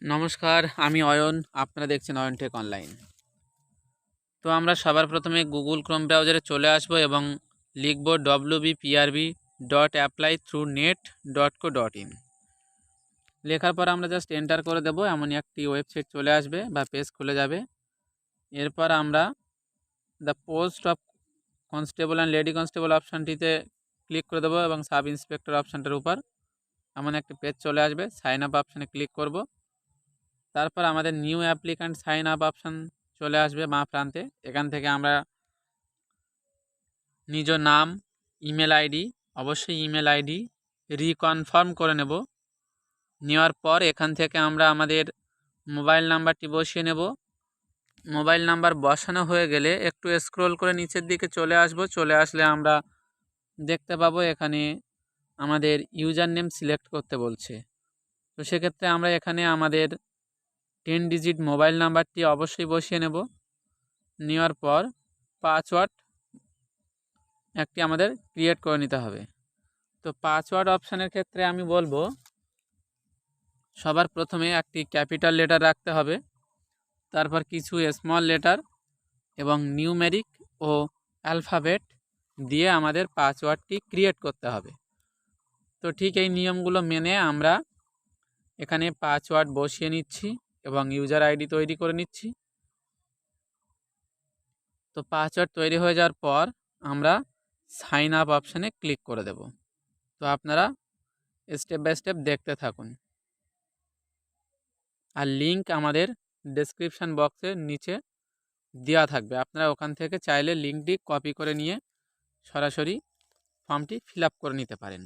নমস্কার, আমি অয়ন। আপনারা দেখছেন অয়ন টেক অনলাইন। তো আমরা সবার প্রথমে গুগল ক্রোম ব্রাউজারে চলে আসব এবং লিখব wp.apply-through-net.co.in। লেখার পর আমরা জাস্ট এন্টার করে দেব। এমনই একটি ওয়েবসাইট চলে আসবে বা পেজ খুলে যাবে। এরপর আমরা the post of constable and lady constable অপশানটিতে ক্লিক করে দেবো এবং সাব ইন্সপেক্টর অপশানটার উপর এমন একটি পেজ চলে আসবে। সাইন আপ অপশানে ক্লিক করব। তারপর আমাদের new applicant sign up option চলে আসবে বাঁ প্রান্তে। এখান থেকে আমরা নিজ নাম, ইমেল আইডি, অবশ্যই ইমেল আইডি রিকনফার্ম করে নেব। নেওয়ার পর এখান থেকে আমরা আমাদের মোবাইল নাম্বারটি বসিয়ে নেব। মোবাইল নাম্বার বসানো হয়ে গেলে একটু স্ক্রল করে নিচের দিকে চলে আসব। চলে আসলে আমরা দেখতে পাবো এখানে আমাদের ইউজার নেম সিলেক্ট করতে বলছে। তো সেক্ষেত্রে আমরা এখানে আমাদের 10 ডিজিট মোবাইল নাম্বারটি অবশ্যই বসিয়ে নেব। নেওয়ার পর পাসওয়ার্ড একটি আমাদের ক্রিয়েট করে নিতে হবে। তো পাসওয়ার্ড অপশানের ক্ষেত্রে আমি বলবো সবার প্রথমে একটি ক্যাপিটাল লেটার রাখতে হবে, তারপর কিছু স্মল লেটার এবং নিউমেরিক ও অ্যালফাবেট দিয়ে আমাদের পাসওয়ার্ডটি ক্রিয়েট করতে হবে। তো ঠিক এই নিয়মগুলো মেনে আমরা এখানে পাসওয়ার্ড বসিয়ে নিচ্ছি এবং ইউজার আইডি তৈরি করে নিচ্ছি। তো পাসওয়ার্ড তৈরি হয়ে যাওয়ার পর আমরা সাইন আপ অপশানে ক্লিক করে দেব। তো আপনারা স্টেপ বাই স্টেপ দেখতে থাকুন। আর লিঙ্ক আমাদের ডেসক্রিপশান বক্সের নিচে দেওয়া থাকবে। আপনারা ওখান থেকে চাইলে লিঙ্কটি কপি করে নিয়ে সরাসরি ফর্মটি ফিল আপ করে নিতে পারেন।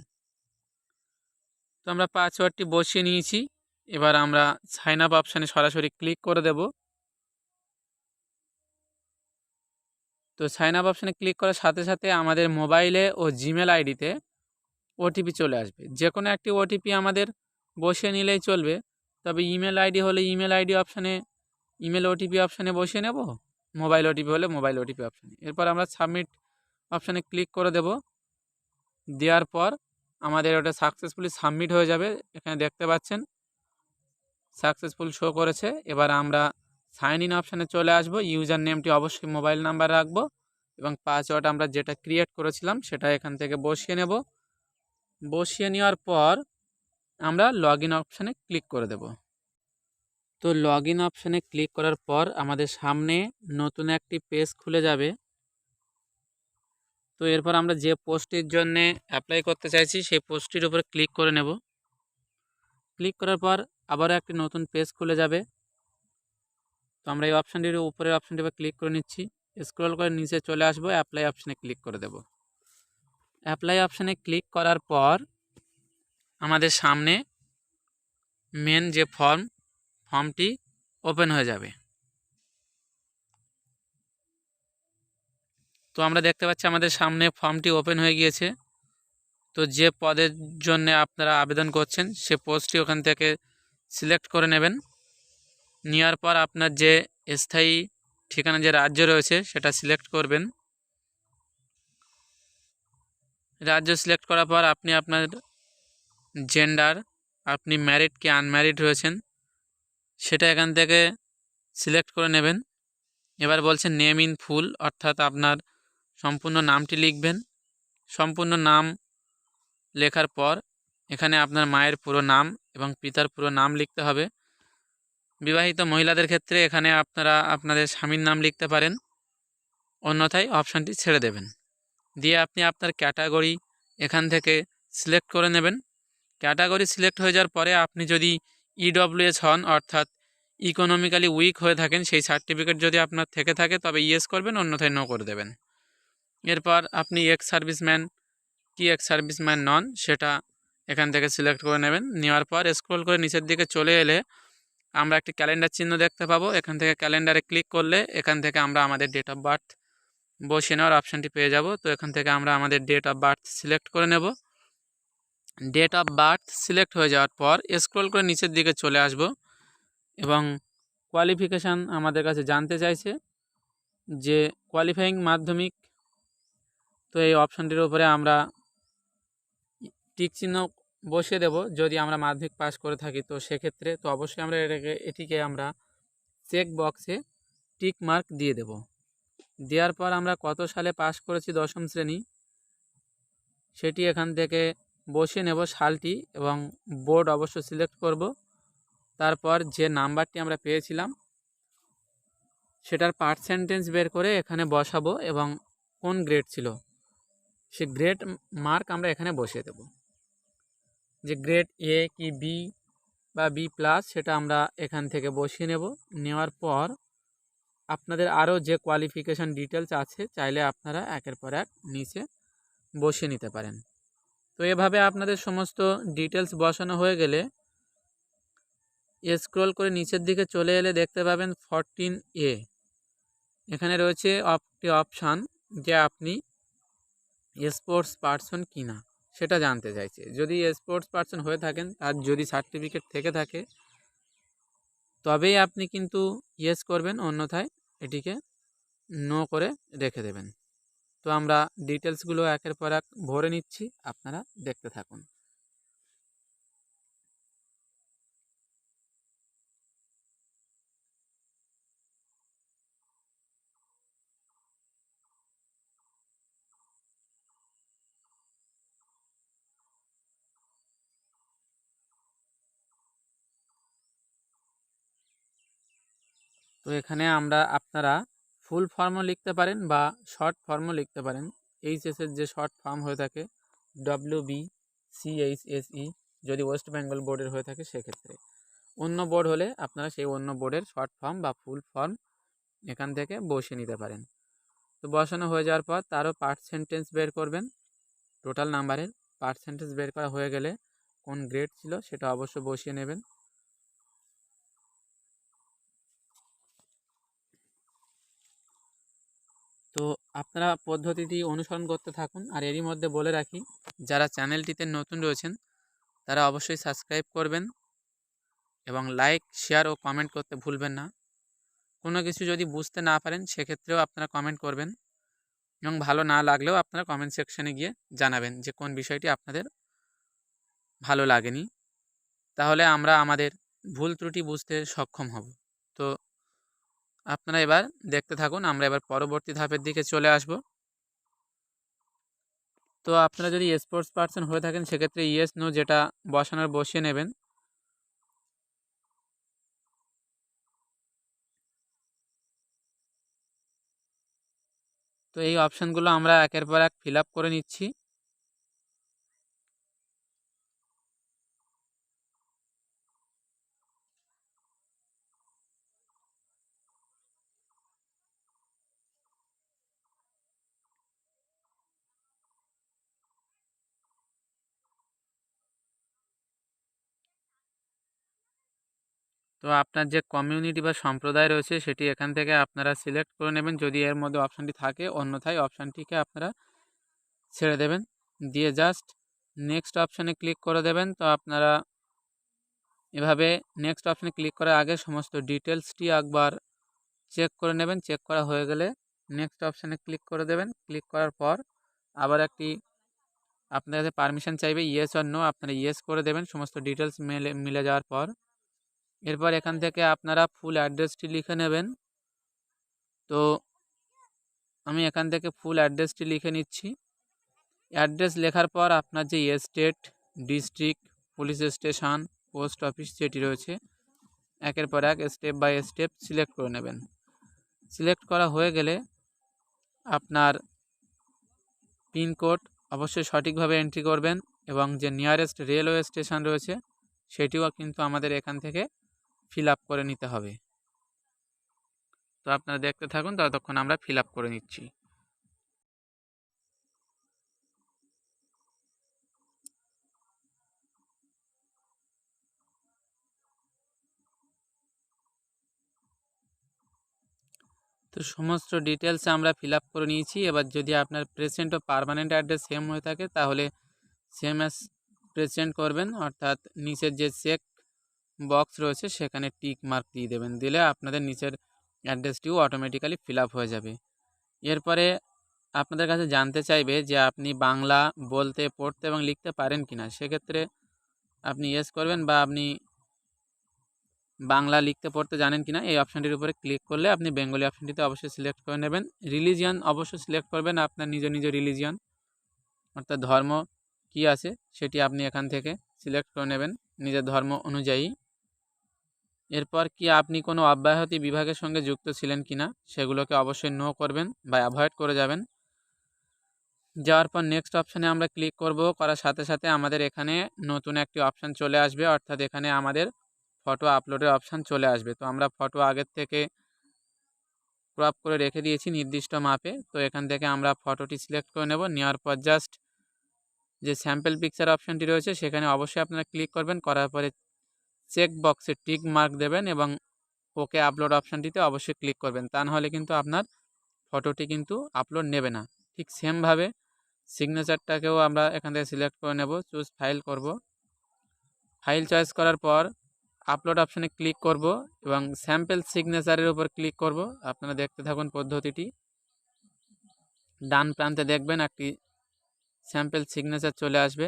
তো আমরা পাসওয়ার্ডটি বসিয়ে নিয়েছি। এবার আমরা সাইন আপ অপশানে সরাসরি ক্লিক করে দেব। তো সাইন আপ অপশানে ক্লিক করার সাথে সাথে আমাদের মোবাইলে ও জিমেল আইডিতে ওটিপি চলে আসবে। যে কোনো একটি ওটিপি আমাদের বসিয়ে নিলেই চলবে। তবে ইমেল আইডি হলে ইমেল আইডি অপশানে ইমেল ওটিপি অপশানে বসিয়ে নেব, মোবাইল ওটিপি হলে মোবাইল ওটিপি অপশানে। এরপর আমরা সাবমিট অপশানে ক্লিক করে দেব। দেওয়ার পর আমাদের ওটা সাকসেসফুলি সাবমিট হয়ে যাবে। এখানে দেখতে পাচ্ছেন সাকসেসফুল শো করেছে। এবার আমরা সাইন ইন অপশানে চলে আসব। ইউজার নেমটি অবশ্যই মোবাইল নাম্বার রাখবো এবং পাসওয়ার্ড আমরা যেটা ক্রিয়েট করেছিলাম সেটা এখান থেকে বসিয়ে নেব। বসিয়ে নেওয়ার পর আমরা লগ ইন অপশানে ক্লিক করে দেব। তো লগ ইন অপশানে ক্লিক করার পর আমাদের সামনে নতুন একটি পেজ খুলে যাবে। তো এরপর আমরা যে পোস্টটির জন্য অ্যাপ্লাই করতে চাইছি সেই পোস্টটির উপরে ক্লিক করে নেব। ক্লিক করার পর আবারও একটি নতুন পেজ খুলে যাবে। তো আমরা এই অপশানটির উপরের অপশানটির উপর ক্লিক করে নিচ্ছি। স্ক্রল করে নিচে চলে আসবো, অ্যাপ্লাই অপশানে ক্লিক করে দেব। অ্যাপ্লাই অপশানে ক্লিক করার পর আমাদের সামনে মেন যে ফর্মটি ওপেন হয়ে যাবে। তো আমরা দেখতে পাচ্ছি আমাদের সামনে ফর্মটি ওপেন হয়ে গিয়েছে। তো যে পদের জন্য আপনারা আবেদন করছেন সে পোস্টটি ওখান থেকে সিলেক্ট করে নেবেন। নেওয়ার পর আপনার যে স্থায়ী ঠিকানা যে রাজ্য রয়েছে সেটা সিলেক্ট করবেন। রাজ্য সিলেক্ট করার পর আপনি আপনার জেন্ডার, আপনি ম্যারিড কি আনম্যারিড রয়েছেন সেটা এখান থেকে সিলেক্ট করে নেবেন। এবার বলছে নেম ইন ফুল, অর্থাৎ আপনার সম্পূর্ণ নামটি লিখবেন। সম্পূর্ণ নাম লেখার পর এখানে আপনার মায়ের পুরো নাম এবং পিতার পুরো নাম লিখতে হবে। বিবাহিত মহিলাদের ক্ষেত্রে এখানে আপনারা আপনাদের স্বামীর নাম লিখতে পারেন, অন্যথায় অপশানটি ছেড়ে দেবেন। দিয়ে আপনি আপনার ক্যাটাগরি এখান থেকে সিলেক্ট করে নেবেন। ক্যাটাগরি সিলেক্ট হয়ে যাওয়ার পরে আপনি যদি ইডব্লিউএস হন, অর্থাৎ ইকোনমিক্যালি উইক হয়ে থাকেন, সেই সার্টিফিকেট যদি আপনার থেকে থাকে তবে ইয়েস করবেন, অন্যথায় নো করে দেবেন। এরপর আপনি এক্স সার্ভিসম্যান কি এক্স সার্ভিসম্যান নন সেটা এখান থেকে সিলেক্ট করে নেবেন। নেওয়ার পর স্ক্রল করে নিচের দিকে চলে এলে আমরা একটি ক্যালেন্ডার চিহ্ন দেখতে পাবো। এখান থেকে ক্যালেন্ডারে ক্লিক করলে এখান থেকে আমরা আমাদের ডেট অফ বার্থ বসিয়ে নেওয়ার অপশানটি পেয়ে যাব। তো এখান থেকে আমরা আমাদের ডেট অফ বার্থ সিলেক্ট করে নেব। ডেট অফ বার্থ সিলেক্ট হয়ে যাওয়ার পর স্ক্রল করে নিচের দিকে চলে আসব এবং কোয়ালিফিকেশান আমাদের কাছে জানতে চাইছে যে কোয়ালিফাইং মাধ্যমিক। তো এই অপশানটির উপরে আমরা টিক চিহ্ন বসিয়ে দেব। যদি আমরা মাধ্যমিক পাস করে থাকি তো সেক্ষেত্রে তো অবশ্যই আমরা এটিকে আমরা চেক বক্সে টিক মার্ক দিয়ে দেব। দেওয়ার পর আমরা কত সালে পাস করেছি দশম শ্রেণী সেটি এখান থেকে বসিয়ে নেব সালটি, এবং বোর্ড অবশ্য সিলেক্ট করব। তারপর যে নাম্বারটি আমরা পেয়েছিলাম সেটার পার্সেন্টেজ বের করে এখানে বসাবো, এবং কোন গ্রেড ছিল সে গ্রেড মার্ক আমরা এখানে বসিয়ে দেব। যে গ্রেড এ কি বি বা বি প্লাস সেটা আমরা এখান থেকে বসিয়ে নেব। নেওয়ার পর আপনাদের আরও যে কোয়ালিফিকেশান ডিটেলস আছে চাইলে আপনারা একের পর এক নিচে বসিয়ে নিতে পারেন। তো এভাবে আপনাদের সমস্ত ডিটেলস বসানো হয়ে গেলে স্ক্রল করে নিচের দিকে চলে এলে দেখতে পাবেন 14A এখানে রয়েছে একটি অপশান যে আপনি স্পোর্টস পার্সন কিনা সেটা জানতে চাইছে। যদি স্পোর্টস পার্সন হয়ে থাকেন আর যদি সার্টিফিকেট থেকে থাকে তবেই আপনি কিন্তু ইয়েস করবেন, অন্যথায় এটিকে নো করে রেখে দেবেন। তো আমরা ডিটেলসগুলো একের পর এক ভরে নিচ্ছি, আপনারা দেখতে থাকুন। তো এখানে আপনারা ফুল ফর্মও লিখতে পারেন বা শর্ট ফর্মও লিখতে পারেন। এইচএসের যে শর্ট ফর্ম হয়ে থাকে WBCHSE যদি ওয়েস্ট বেঙ্গল বোর্ডের হয়ে থাকে সেক্ষেত্রে। অন্য বোর্ড হলে আপনারা সেই অন্য বোর্ডের শর্ট ফর্ম বা ফুল ফর্ম এখান থেকে বসিয়ে নিতে পারেন। তো বসানো হয়ে যাওয়ার পর তারও পার্সেন্টেজ বের করবেন। টোটাল নাম্বারের পার্সেন্টেজ বের করা হয়ে গেলে কোন গ্রেড ছিল সেটা অবশ্যই বসিয়ে নেবেন। তো আপনারা পদ্ধতিটি অনুসরণ করতে থাকুন। আর এরই মধ্যে বলে রাখি, যারা চ্যানেলটিতে নতুন রয়েছেন তারা অবশ্যই সাবস্ক্রাইব করবেন এবং লাইক, শেয়ার ও কমেন্ট করতে ভুলবেন না। কোনো কিছু যদি বুঝতে না পারেন সেক্ষেত্রেও আপনারা কমেন্ট করবেন, এবং ভালো না লাগলেও আপনারা কমেন্ট সেকশানে গিয়ে জানাবেন যে কোন বিষয়টি আপনাদের ভালো লাগেনি। তাহলে আমরা আমাদের ভুল ত্রুটি বুঝতে সক্ষম হব। তো আপনারা এবার দেখতে থাকুন, আমরা এবার পরবর্তী ধাপের দিকে চলে আসব। তো আপনারা যদি স্পোর্টস পার্সন হয়ে থাকেন সেক্ষেত্রে ইয়েস নো যেটা বসানোর বসিয়ে নেবেন। তো এই অপশানগুলো আমরা একের পর এক ফিল আপ করে নিচ্ছি। তো আপনার যে কমিউনিটি বা সম্প্রদায় রয়েছে সেটি এখান থেকে আপনারা সিলেক্ট করে নেবেন যদি এর মধ্যে অপশানটি থাকে, অন্যথায় অপশানটিকে আপনারা ছেড়ে দেবেন, দিয়ে জাস্ট নেক্সট অপশানে ক্লিক করে দেবেন। তো আপনারা এভাবে নেক্সট অপশানে ক্লিক করার আগে সমস্ত ডিটেলসটি একবার চেক করে নেবেন। চেক করা হয়ে গেলে নেক্সট অপশানে ক্লিক করে দেবেন। ক্লিক করার পর আবার একটি আপনার কাছে পারমিশন চাইবে, ইয়েস অর নো, আপনারা ইয়েস করে দেবেন সমস্ত ডিটেলস মিলে যাওয়ার পর। এরপর এখান থেকে আপনারা ফুল অ্যাড্রেসটি লিখে নেবেন। তো আমি এখান থেকে ফুল অ্যাড্রেসটি লিখে নিচ্ছি। অ্যাড্রেস লেখার পর আপনার যে state, district, police station, post office যেটি রয়েছে একের পর এক স্টেপ বাই স্টেপ সিলেক্ট করে নেবেন। সিলেক্ট করা হয়ে গেলে আপনার পিনকোড অবশ্যই সঠিকভাবে এন্ট্রি করবেন, এবং যে নিয়ারেস্ট রেলওয়ে স্টেশন রয়েছে সেটিও কিন্তু আমাদের এখান থেকে ফিল আপ করে নিতে হবে। তো আপনারা দেখতে থাকুন, ততক্ষণ আমরা ফিল আপ করে নিচ্ছি। তো সমস্ত ডিটেলস আমরা ফিল আপ করে নিয়েছি। এবার যদি আপনার প্রেজেন্ট ও পার্মানেন্ট অ্যাড্রেস সেম হয়ে থাকে তাহলে সেম অ্যাজ প্রেজেন্ট করবেন, অর্থাৎ নিচের যে চেক বক্স রয়েছে সেখানে টিক মার্ক দিয়ে দেবেন। দিলে আপনাদের নিচের অ্যাড্রেসটিও অটোমেটিক্যালি ফিল আপ হয়ে যাবে। এরপরে আপনাদের কাছে জানতে চাইবে যে আপনি বাংলা বলতে, পড়তে এবং লিখতে পারেন কিনা। সেক্ষেত্রে আপনি ইয়েস করবেন বা আপনি বাংলা লিখতে পড়তে জানেন কিনা এই অপশানটির উপরে ক্লিক করলে আপনি বেঙ্গলি অপশানটিতে অবশ্যই সিলেক্ট করে নেবেন। রিলিজিয়ন অবশ্যই সিলেক্ট করবেন, আপনার নিজ নিজ রিলিজিয়ন অর্থাৎ ধর্ম কি আছে সেটি আপনি এখান থেকে সিলেক্ট করে নেবেন নিজের ধর্ম অনুযায়ী। এরপর কি আপনি কোনো অব্যাহতি বিভাগের সঙ্গে যুক্ত ছিলেন কিনা সেগুলোকে অবশ্যই নো করবেন বা অ্যাভয়েড করে যাবেন। যাওয়ার পর নেক্সট অপশানে আমরা ক্লিক করব, করার সাথে সাথে আমাদের এখানে নতুন একটি অপশান চলে আসবে, অর্থাৎ এখানে আমাদের ফটো আপলোডের অপশান চলে আসবে। তো আমরা ফটো আগের থেকে ক্রপ করে রেখে দিয়েছি নির্দিষ্ট মাপে। তো এখান থেকে আমরা ফটোটি সিলেক্ট করে নেব। নেওয়ার পর জাস্ট যে স্যাম্পল পিকচার অপশানটি রয়েছে সেখানে অবশ্যই আপনারা ক্লিক করবেন, করার পরে চেক বক্সে টিক মার্ক দেবেন এবং ওকে আপলোড অপশানটিতে অবশ্যই ক্লিক করবেন। তা নাহলে কিন্তু আপনার ফটোটি কিন্তু আপলোড নেবে না। ঠিক সেমভাবে সিগনেচারটাকেও আমরা এখান থেকে সিলেক্ট করে নেব, চুজ ফাইল করব। ফাইল চয়েস করার পর আপলোড অপশানে ক্লিক করব এবং স্যাম্পল সিগনেচারের উপর ক্লিক করব। আপনারা দেখতে থাকুন পদ্ধতিটি। ডান প্রান্তে দেখবেন একটি স্যাম্পল সিগনেচার চলে আসবে।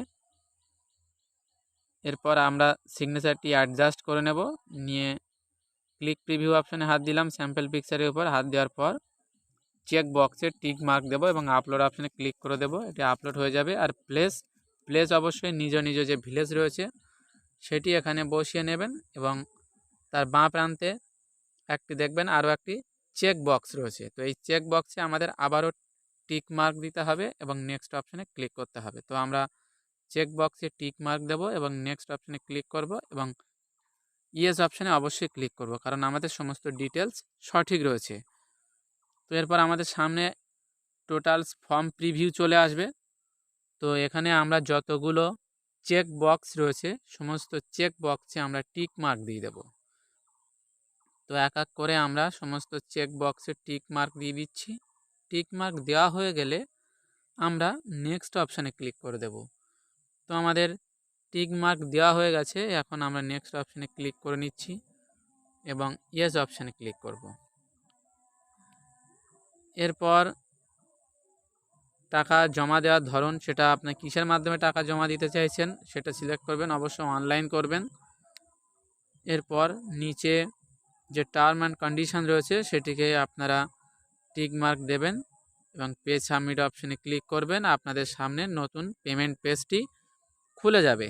এরপর আমরা সিগনেচারটি অ্যাডজাস্ট করে নেব, নিয়ে ক্লিক প্রিভিউ অপশানে হাত দিলাম। স্যাম্পল পিকচারের উপর হাত দেওয়ার পর চেক বক্সে টিক মার্ক দেবো এবং আপলোড অপশানে ক্লিক করে দেবো। এটি আপলোড হয়ে যাবে। আর প্লেস অবশ্যই নিজ নিজ যে ভিলেজ রয়েছে সেটি এখানে বসিয়ে নেবেন এবং তার বাঁ প্রান্তে একটি দেখবেন আরও একটি চেক বক্স রয়েছে। তো এই চেক বক্সে আমাদের আবারও টিক মার্ক দিতে হবে এবং নেক্সট অপশানে ক্লিক করতে হবে। তো আমরা চেক বক্সে টিক মার্ক দেবো এবং নেক্সট অপশানে ক্লিক করব এবং ইয়েস অপশানে অবশ্যই ক্লিক করব, কারণ আমাদের সমস্ত ডিটেলস সঠিক রয়েছে। তো এরপর আমাদের সামনে টোটালস ফর্ম প্রিভিউ চলে আসবে। তো এখানে আমরা যতগুলো চেক বক্স রয়েছে সমস্ত চেক বক্সে আমরা টিক মার্ক দিয়ে দেব। তো এক এক করে আমরা সমস্ত চেক বক্সে টিক মার্ক দিয়ে দিচ্ছি। টিক মার্ক দেওয়া হয়ে গেলে আমরা নেক্সট অপশানে ক্লিক করে দেব। তো আমাদের টিক মার্ক দেওয়া হয়ে গেছে, এখন আমরা নেক্সট অপশানে ক্লিক করে নিচ্ছি এবং ইয়েস অপশানে ক্লিক করব। এরপর টাকা জমা দেওয়ার ধরন, সেটা আপনার কিসের মাধ্যমে টাকা জমা দিতে চাইছেন সেটা সিলেক্ট করবেন, অবশ্যই অনলাইন করবেন। এরপর নিচে যে টার্ম অ্যান্ড কন্ডিশন রয়েছে সেটিকে আপনারা টিক মার্ক দেবেন এবং পেজ সাবমিট অপশানে ক্লিক করবেন। আপনাদের সামনে নতুন পেমেন্ট পেজটি খুলে যাবে।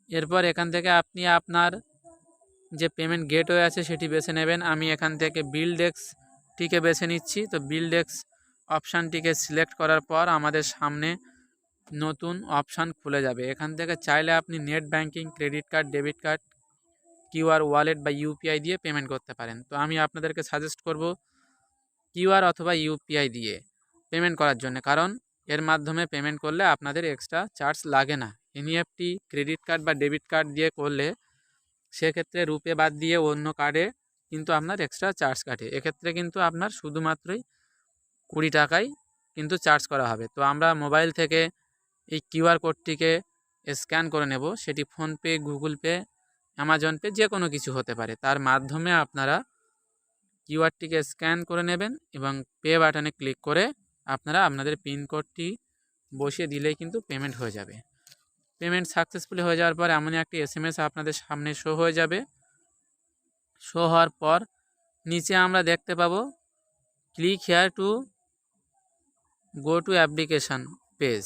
এরপর এখান থেকে আপনি আপনার যে পেমেন্ট গেটওয়ে আছে সেটি বেছে নেবেন। আমি এখান থেকে বিলডেক্সটিকে বেছে নিচ্ছি। তো বিলডেক্স অপশানটিকে সিলেক্ট করার পর আমাদের সামনে নতুন অপশান খুলে যাবে। এখান থেকে চাইলে আপনি net banking, credit card, debit card, QR wallet বা ইউপিআই দিয়ে পেমেন্ট করতে পারেন। তো আমি আপনাদেরকে সাজেস্ট করব কিউআর অথবা ইউপিআই দিয়ে পেমেন্ট করার জন্য, কারণ এর মাধ্যমে পেমেন্ট করলে আপনাদের এক্সট্রা চার্জ লাগে না। এনইএফটি, ক্রেডিট কার্ড বা ডেবিট কার্ড দিয়ে করলে সেক্ষেত্রে রুপে বাদ দিয়ে অন্য কার্ডে কিন্তু আপনার এক্সট্রা চার্জ কাটে। এক্ষেত্রে কিন্তু আপনার শুধুমাত্রই 20 টাকাই কিন্তু চার্জ করা হবে। তো আমরা মোবাইল থেকে এই কিউআর কোডটিকে স্ক্যান করে নেব, সেটি PhonePe, Google pay, Amazon pay যে কোনো কিছু হতে পারে। তার মাধ্যমে আপনারা কিউআরটিকে স্ক্যান করে নেবেন এবং পে বাটনে ক্লিক করে আপনারা আপনাদের পিনকোডটি বসিয়ে দিলেই কিন্তু পেমেন্ট হয়ে যাবে। পেমেন্ট সাকসেসফুলি হয়ে যাওয়ার পর এমনই একটি এসএমএস আপনাদের সামনে শো হয়ে যাবে। শো হওয়ার পর নিচে আমরা দেখতে পাবো click here to go to application page.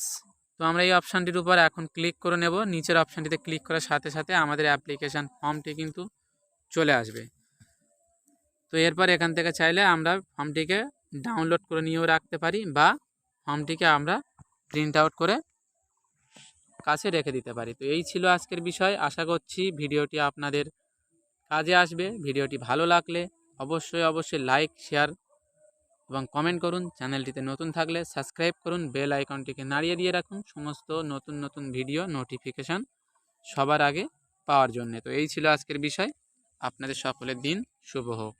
তো আমরা এই অপশানটির উপর এখন ক্লিক করে নেব। নিচের অপশানটিতে ক্লিক করার সাথে সাথে আমাদের অ্যাপ্লিকেশান ফর্মটি কিন্তু চলে আসবে। তো এরপর এখান থেকে চাইলে আমরা ফর্মটিকে ডাউনলোড করে নিয়েও রাখতে পারি বা ফর্মটিকে আমরা প্রিন্ট আউট করে কাছে রেখে দিতে পারি। তো এই ছিল আজকের বিষয়। আশা করছি ভিডিওটি আপনাদের কাজে আসবে। ভিডিওটি ভালো লাগলে অবশ্যই লাইক, শেয়ার এবং কমেন্ট করুন। চ্যানেলটিতে নতুন থাকলে সাবস্ক্রাইব করুন, বেল আইকনটিকে নাড়িয়ে দিয়ে রাখুন সমস্ত নতুন ভিডিও নোটিফিকেশান সবার আগে পাওয়ার জন্য। তো এই ছিল আজকের বিষয়। আপনাদের সকলের দিন শুভ হোক।